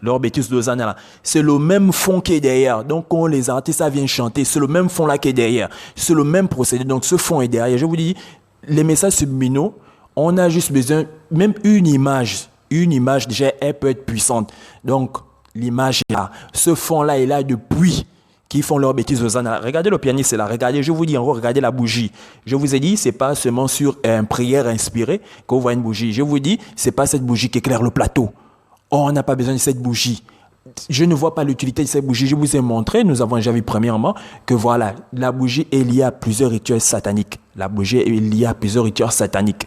leur bêtise d'Hosanna là, c'est le même fond qui est derrière. Donc quand les artistes viennent chanter, c'est le même fond là qui est derrière. C'est le même procédé. Donc ce fond est derrière. Je vous dis, les messages subliminaux, on a juste besoin, même une image déjà, elle peut être puissante. Donc l'image est là. Ce fond là est là depuis qui font leur bêtise d'Hosanna. Regardez le pianiste, c'est là. Regardez, je vous dis encore, regardez la bougie. Je vous ai dit, c'est pas seulement sur une prière inspirée qu'on voit une bougie. Je vous dis, c'est pas cette bougie qui éclaire le plateau. On n'a pas besoin de cette bougie. Je ne vois pas l'utilité de cette bougie. Je vous ai montré, nous avons déjà vu premièrement, que voilà, la bougie est liée à plusieurs rituels sataniques. La bougie est liée à plusieurs rituels sataniques.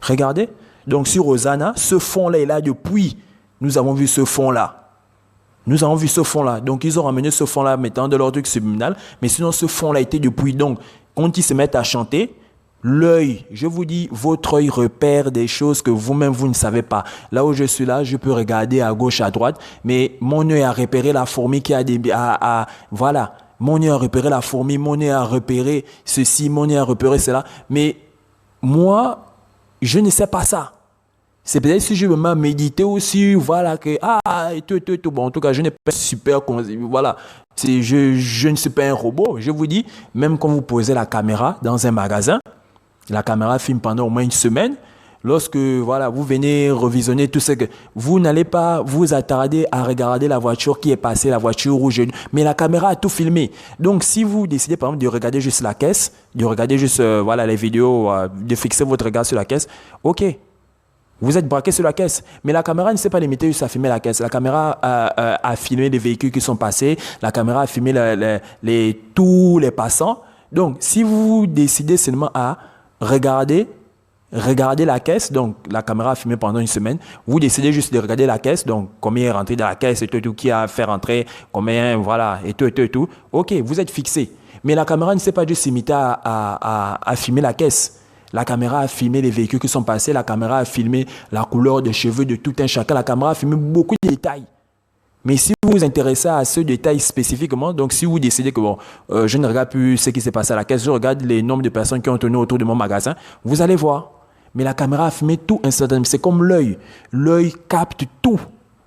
Regardez. Donc sur Hosanna, ce fond-là est là depuis. Nous avons vu ce fond-là. Nous avons vu ce fond-là. Donc, ils ont ramené ce fond-là mettant de leur truc subliminal. Mais sinon, ce fond-là était depuis. Donc, quand ils se mettent à chanter, l'œil, je vous dis, votre œil repère des choses que vous-même, vous ne savez pas. Là où je suis là, je peux regarder à gauche, à droite. Mais mon œil a repéré la fourmi qui a des... voilà. Mon œil a repéré la fourmi. Mon œil a repéré ceci. Mon œil a repéré cela. Mais moi, je ne sais pas ça. C'est peut-être si je me mets à méditer aussi, voilà, que, et tout. Bon, en tout cas, je n'ai pas super, voilà, je ne suis pas un robot. Je vous dis, même quand vous posez la caméra dans un magasin, la caméra filme pendant au moins une semaine. Lorsque, voilà, vous venez revisionner tout ce que, vous n'allez pas vous attarder à regarder la voiture qui est passée, la voiture rouge, mais la caméra a tout filmé. Donc, si vous décidez, par exemple, de regarder juste la caisse, de regarder juste, voilà, les vidéos, de fixer votre regard sur la caisse, ok. Vous êtes braqué sur la caisse, mais la caméra ne s'est pas limitée juste à filmer la caisse. La caméra a filmé les véhicules qui sont passés, la caméra a filmé tous les passants. Donc, si vous décidez seulement à regarder la caisse, donc la caméra a filmé pendant une semaine, vous décidez juste de regarder la caisse, donc combien est rentré dans la caisse et tout, qui a fait rentrer, combien, voilà, et tout. Ok, vous êtes fixé. Mais la caméra ne s'est pas juste limitée à filmer la caisse. La caméra a filmé les véhicules qui sont passés. La caméra a filmé la couleur des cheveux de tout un chacun. La caméra a filmé beaucoup de détails. Mais si vous vous intéressez à ce détail spécifiquement, donc si vous décidez que bon, je ne regarde plus ce qui s'est passé à la caisse, je regarde les nombres de personnes qui ont tourné autour de mon magasin, vous allez voir. Mais la caméra a filmé tout instantanément. C'est comme l'œil. L'œil capte tout.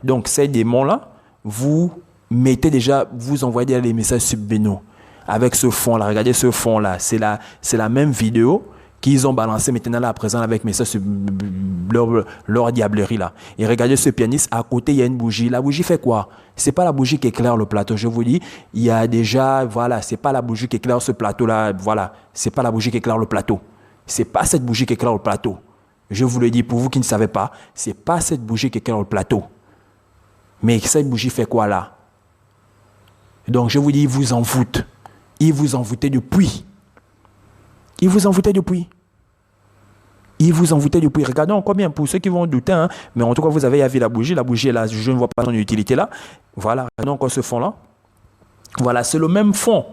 Donc ces démons-là, vous mettez déjà, vous envoyez déjà les messages subliminaux avec ce fond-là. Regardez ce fond-là. C'est la même vidéo qu'ils ont balancé maintenant là à présent avec message sur leur diablerie là. Et regardez ce pianiste, à côté il y a une bougie. La bougie fait quoi? C'est pas la bougie qui éclaire le plateau, je vous dis. Il y a déjà, voilà, c'est pas la bougie qui éclaire ce plateau là, voilà. C'est pas la bougie qui éclaire le plateau. C'est pas cette bougie qui éclaire le plateau. Je vous le dis pour vous qui ne savez pas, c'est pas cette bougie qui éclaire le plateau. Mais cette bougie fait quoi là? Donc je vous dis, il vous envoûte. Il vous envoûtait depuis. Il vous envoûtait depuis. Regardons combien, pour ceux qui vont douter, hein, mais en tout cas, vous avez vu la bougie. La bougie est là, je ne vois pas son utilité là. Voilà, regardons encore ce fond-là. Voilà, c'est le même fond.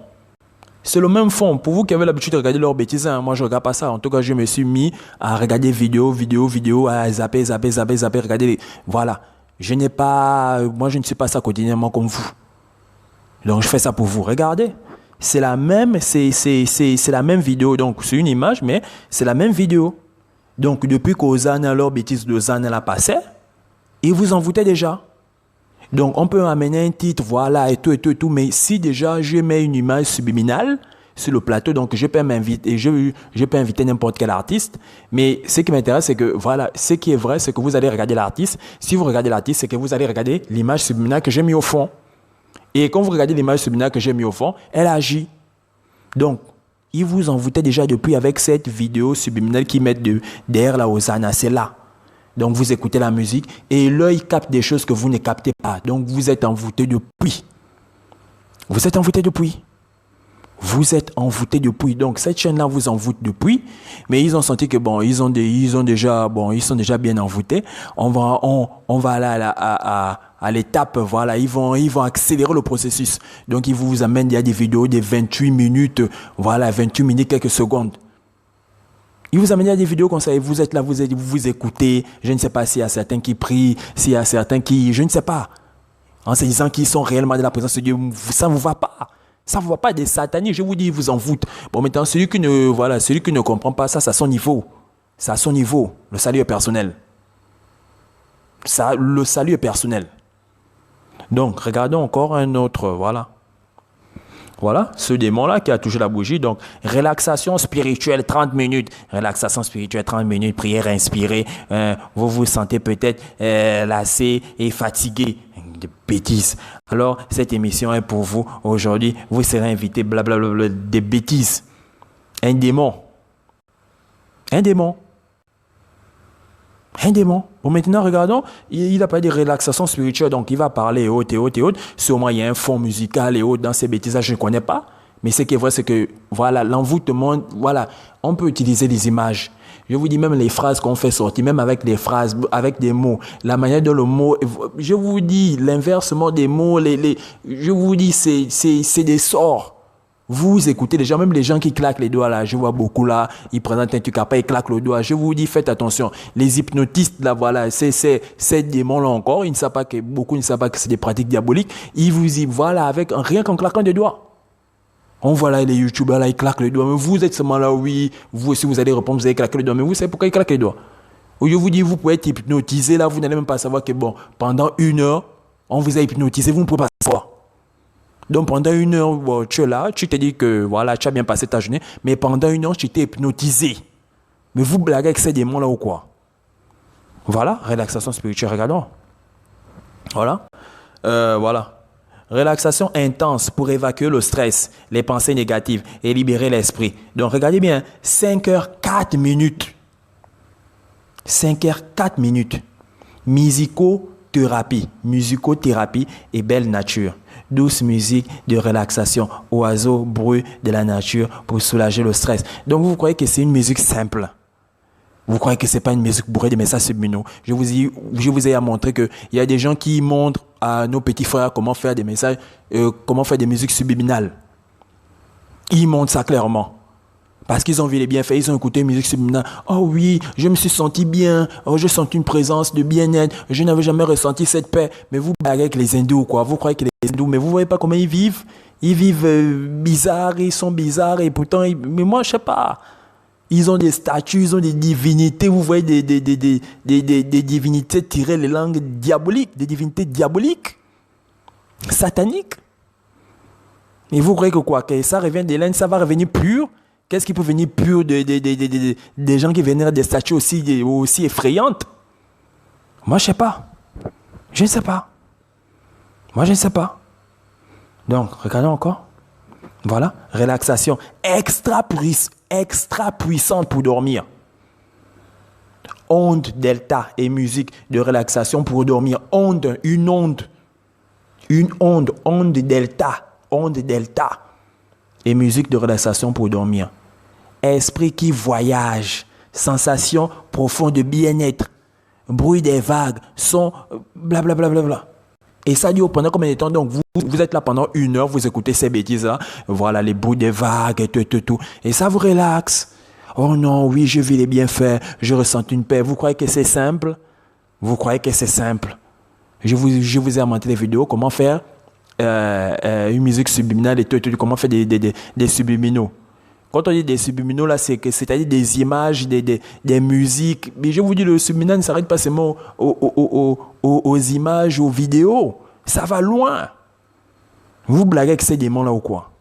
C'est le même fond. Pour vous qui avez l'habitude de regarder leurs bêtises, hein, moi je ne regarde pas ça. En tout cas, je me suis mis à regarder vidéo, à zapper, regarder. Voilà. Moi je ne suis pas ça quotidiennement comme vous. Donc je fais ça pour vous. Regardez. C'est la même vidéo. Donc c'est une image, mais c'est la même vidéo. Donc depuis qu'Hosanna, leur bêtise d'Hosanna la passait, ils vous envoûtaient déjà. Donc on peut amener un titre, voilà, et tout, mais si déjà je mets une image subliminale sur le plateau, donc je peux m'inviter, je peux inviter n'importe quel artiste, mais ce qui m'intéresse, c'est que voilà, ce qui est vrai, c'est que vous allez regarder l'artiste. Si vous regardez l'artiste, c'est que vous allez regarder l'image subliminale que j'ai mis au fond. Et quand vous regardez l'image subliminale que j'ai mis au fond, elle agit. Donc, ils vous envoûtaient déjà depuis avec cette vidéo subliminale qu'ils mettent derrière la Hosanna. C'est là. Donc, vous écoutez la musique et l'œil capte des choses que vous ne captez pas. Donc, vous êtes envoûté depuis. Vous êtes envoûté depuis. Donc, cette chaîne-là vous envoûte depuis. Mais ils ont senti que, bon, ils sont déjà bien envoûtés. On va aller à l'étape, voilà, ils vont accélérer le processus. Donc, ils vous amènent, il y a des vidéos de 28 minutes, voilà, 28 minutes, quelques secondes. Ils vous amènent à des vidéos comme ça et vous êtes là, vous écoutez. Je ne sais pas s'il y a certains qui prient, s'il y a certains qui, je ne sais pas, en se disant qu'ils sont réellement dans la présence de Dieu. Ça ne vous va pas. Ça ne vous va pas des sataniques. Je vous dis, ils vous envoûtent. Bon, maintenant, celui qui ne comprend pas ça, c'est à son niveau. C'est à son niveau. Le salut est personnel. Le salut est personnel. Donc, regardons encore un autre, voilà. Voilà, ce démon-là qui a touché la bougie. Donc, relaxation spirituelle, 30 minutes. Relaxation spirituelle, 30 minutes. Prière inspirée. Vous vous sentez peut-être lassé et fatigué. Des bêtises. Alors, cette émission est pour vous. Aujourd'hui, vous serez invité, blablabla, des bêtises. Un démon. Un démon. Un démon. Bon, maintenant, regardons, il a pas de relaxation spirituelle, donc il va parler et autres, et autres, et autres. Sûrement, il y a un fond musical et autres dans ces bêtises-là, je ne connais pas. Mais ce qui est vrai, c'est que, voilà, l'envoûtement, voilà, on peut utiliser des images. Je vous dis même les phrases qu'on fait sortir, même avec des phrases, avec des mots, la manière dont le mot, je vous dis, l'inversement des mots, je vous dis, c'est des sorts. Vous écoutez les gens, même les gens qui claquent les doigts là, je vois beaucoup là, ils présentent un truc après, ils claquent le doigt. Je vous dis, faites attention. Les hypnotistes là, voilà, ces démons là encore, ils ne savent pas que, beaucoup ne savent pas que c'est des pratiques diaboliques. Ils vous disent, voilà, avec rien qu'en claquant des doigts. On voit là les youtubeurs là, ils claquent les doigts. Mais vous êtes seulement là, oui, vous aussi vous allez répondre, vous allez claquer les doigts. Mais vous savez pourquoi ils claquent les doigts? Ou je vous dis, vous pouvez être hypnotisé là, vous n'allez même pas savoir que bon, pendant 1 heure, on vous a hypnotisé, vous ne pouvez pas savoir. Donc pendant 1 heure, bon, tu es là, tu te dis que voilà, tu as bien passé ta journée, mais pendant 1 heure, tu t'es hypnotisé. Mais vous blaguez avec ces démons-là ou quoi? Voilà, relaxation spirituelle, regardons. Voilà. Voilà. Relaxation intense pour évacuer le stress, les pensées négatives et libérer l'esprit. Donc regardez bien, 5 h 4 minutes. 5 h 4 minutes. Musicothérapie et belle nature. Douce musique de relaxation, oiseaux, bruit de la nature pour soulager le stress. Donc vous croyez que c'est une musique simple? Vous croyez que c'est pas une musique bourrée de messages subliminaux? Je vous ai montré que il y a des gens qui montrent à nos petits frères comment faire des messages, comment faire des musiques subliminales. Ils montrent ça clairement. Parce qu'ils ont vu les bienfaits, ils ont écouté une musique subliminale. Oh oui, je me suis senti bien. Oh, j'ai senti une présence de bien-être. Je n'avais jamais ressenti cette paix. Mais vous baguez avec les hindous, quoi. Vous croyez que les hindous, mais vous voyez pas comment ils vivent? Ils vivent bizarres, ils sont bizarres et pourtant, mais moi, je sais pas. Ils ont des statues, ils ont des divinités. Vous voyez des divinités tirer les langues diaboliques, des divinités diaboliques, sataniques. Et vous croyez que quoi? Que ça revient de l'Inde, ça va revenir pur? Qu'est-ce qui peut venir pur des gens qui viennent des statues aussi effrayantes? Moi, je ne sais pas. Je ne sais pas. Moi, je ne sais pas. Donc, regardons encore. Voilà. Relaxation extra puissante pour dormir. Onde delta et musique de relaxation pour dormir. Onde delta. Et musique de relaxation pour dormir. Esprit qui voyage, sensation profonde de bien-être, bruit des vagues, son, blablabla. Bla bla bla. Et ça dure pendant combien de temps? Donc vous êtes là pendant 1 heure, vous écoutez ces bêtises-là, voilà les bruits des vagues et tout. Et ça vous relaxe. Oh non, oui, je vis les bienfaits, je ressens une paix. Vous croyez que c'est simple? Vous croyez que c'est simple? Je vous ai montré des vidéos, comment faire une musique subliminale et tout, comment faire des subliminaux. Quand on dit des subliminaux, là, c'est-à-dire des images, des musiques. Mais je vous dis, le subliminal ne s'arrête pas seulement aux images, aux vidéos. Ça va loin. Vous blaguez avec ces démons-là ou quoi?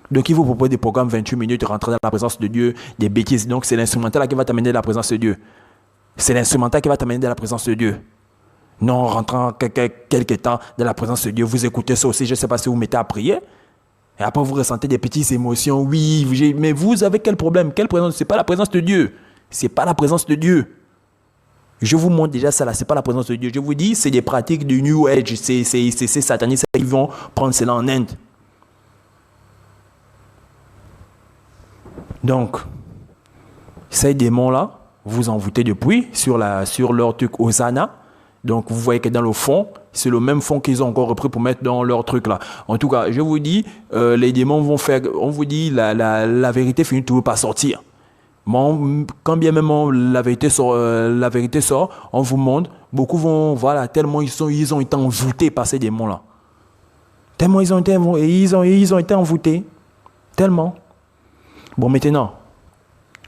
Donc, il vous propose des programmes 28 minutes, rentrer dans la présence de Dieu, des bêtises. Donc, c'est l'instrumental qui va t'amener dans la présence de Dieu. C'est l'instrumental qui va t'amener dans la présence de Dieu. Non, rentrant quelque temps dans la présence de Dieu, vous écoutez ça aussi, je ne sais pas si vous mettez à prier. Et après, vous ressentez des petites émotions. Oui, mais vous avez quel problème? Quelle présence? Ce n'est pas la présence de Dieu. Ce n'est pas la présence de Dieu. Je vous montre déjà ça là, ce n'est pas la présence de Dieu. Je vous dis, c'est des pratiques du New Age. C'est satanistes qui vont prendre cela en Inde. Donc, ces démons-là, vous envoûtez depuis sur leur truc Osana. Donc, vous voyez que dans le fond, c'est le même fond qu'ils ont encore repris pour mettre dans leur truc là. En tout cas, je vous dis, les démons vont faire, on vous dit, la vérité finit toujours par sortir. Bon, quand bien même la vérité sort, on vous montre, beaucoup vont, voilà, tellement ils ont été envoûtés par ces démons là. Tellement ils ont été envoûtés. Tellement. Bon, maintenant,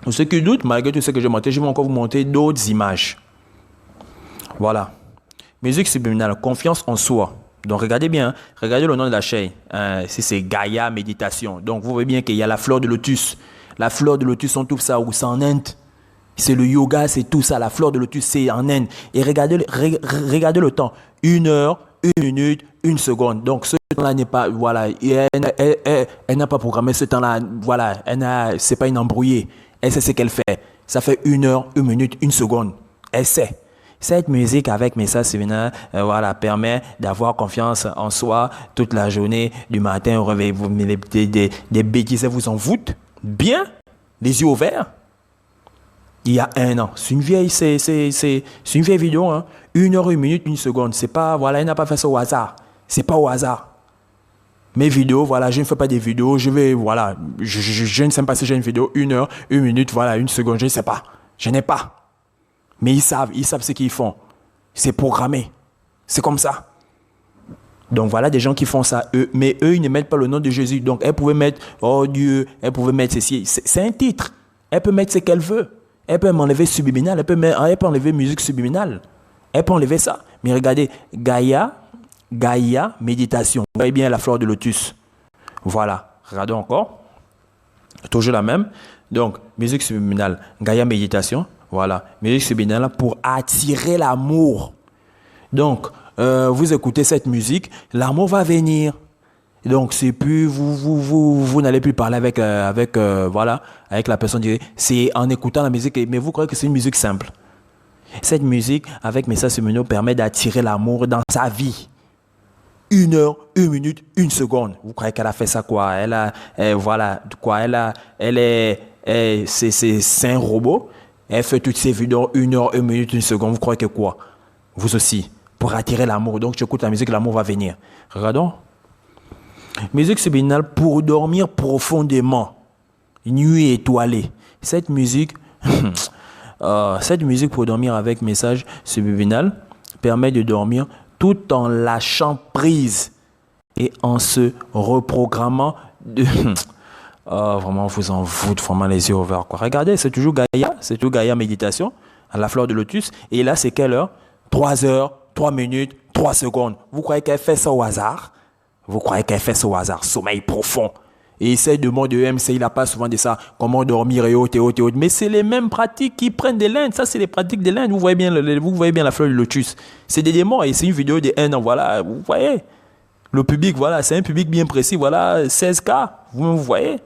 pour ceux qui doutent, malgré tout ce que je montre, je vais encore vous montrer d'autres images. Voilà. Musique subliminale, confiance en soi. Donc, regardez bien, hein. Regardez le nom de la chaîne. C'est Gaïa Méditation. Donc, vous voyez bien qu'il y a la fleur de lotus. La fleur de lotus, on trouve ça où? C'est en Inde. C'est le yoga, c'est tout ça. La fleur de lotus, c'est en Inde. Et regardez, regardez le temps. 1 heure, 1 minute, 1 seconde. Donc, ce temps-là n'est pas, voilà, elle n'a pas programmé ce temps-là, voilà, c'est pas une embrouillée. Elle sait ce qu'elle fait. Ça fait 1 heure, 1 minute, 1 seconde. Elle sait. Cette musique avec message subliminal, voilà, permet d'avoir confiance en soi toute la journée, du matin au réveil. Vous mettez des bêtises, vous en foutent bien, les yeux ouverts. Il y a 1 an. C'est une vieille vidéo, hein. 1 heure, 1 minute, 1 seconde. C'est pas, voilà, elle n'a pas fait ça au hasard. C'est pas au hasard. Mes vidéos, voilà, je ne fais pas des vidéos. Je ne sais pas si j'ai une vidéo, 1 heure, 1 minute, voilà, 1 seconde. Je ne sais pas. Je n'ai pas. Mais ils savent ce qu'ils font. C'est programmé. C'est comme ça. Donc voilà des gens qui font ça, eux. Mais eux, ils ne mettent pas le nom de Jésus. Donc elle pouvait mettre, oh Dieu, elle pouvait mettre ceci. C'est un titre. Elle peut mettre ce qu'elle veut. Elle peut m'enlever subliminal. Elle peut enlever musique subliminale. Elle peut enlever ça. Mais regardez, Gaïa Méditation. Vous voyez bien la fleur de lotus. Voilà. Regardons encore. Toujours la même. Donc, musique subliminale. Gaïa Méditation. Voilà, musique subliminale pour attirer l'amour. Donc, vous écoutez cette musique, l'amour va venir. Donc, c'est plus vous n'allez plus parler avec la personne. C'est en écoutant la musique, mais vous croyez que c'est une musique simple. Cette musique avec message subliminal permet d'attirer l'amour dans sa vie. 1 heure, 1 minute, 1 seconde. Vous croyez qu'elle a fait ça quoi? C'est un robot. Elle fait toutes ces vidéos 1 heure, 1 minute, 1 seconde. Vous croyez que quoi? Vous aussi. Pour attirer l'amour. Donc, tu écoutes la musique, l'amour va venir. Regardons. Musique subliminale pour dormir profondément. Nuit étoilée. Cette musique pour dormir avec message subliminal permet de dormir tout en lâchant prise et en se reprogrammant de... vraiment, vous en foutez vraiment les yeux ouverts, quoi. Regardez, c'est toujours Gaïa Méditation, à la fleur de lotus. Et là, c'est quelle heure? 3 heures, 3 minutes, 3 secondes. Vous croyez qu'elle fait ça au hasard? Vous croyez qu'elle fait ça au hasard? Sommeil profond. Et essaye de mode EMC, il n'a pas souvent de ça. Comment dormir et autres. Mais c'est les mêmes pratiques qui prennent de l'Inde. Ça, c'est les pratiques de l'Inde. Vous voyez bien la fleur de lotus. C'est des démons. Et c'est une vidéo de 1 an. Voilà, vous voyez. Le public, voilà, c'est un public bien précis. Voilà, 16K. Vous voyez.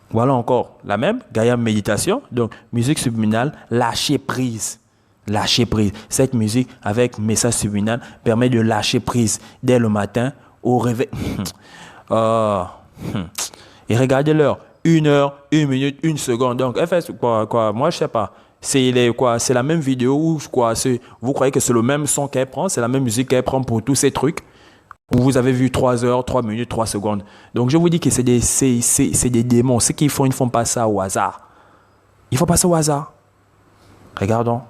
Voilà encore la même, Gaïa Méditation. Donc, musique subliminale, lâcher prise. Lâcher prise. Cette musique avec message subliminal permet de lâcher prise dès le matin au réveil. Et regardez l'heure. 1 heure, 1 minute, 1 seconde. Donc, elle fait quoi? Moi, je sais pas. C'est la même vidéo ou quoi? Vous croyez que c'est le même son qu'elle prend? C'est la même musique qu'elle prend pour tous ces trucs? Vous avez vu 3 heures, 3 minutes, 3 secondes. Donc, je vous dis que c'est des démons. Ce qu'ils font, ils ne font pas ça au hasard. Ils ne font pas ça au hasard. Regardons.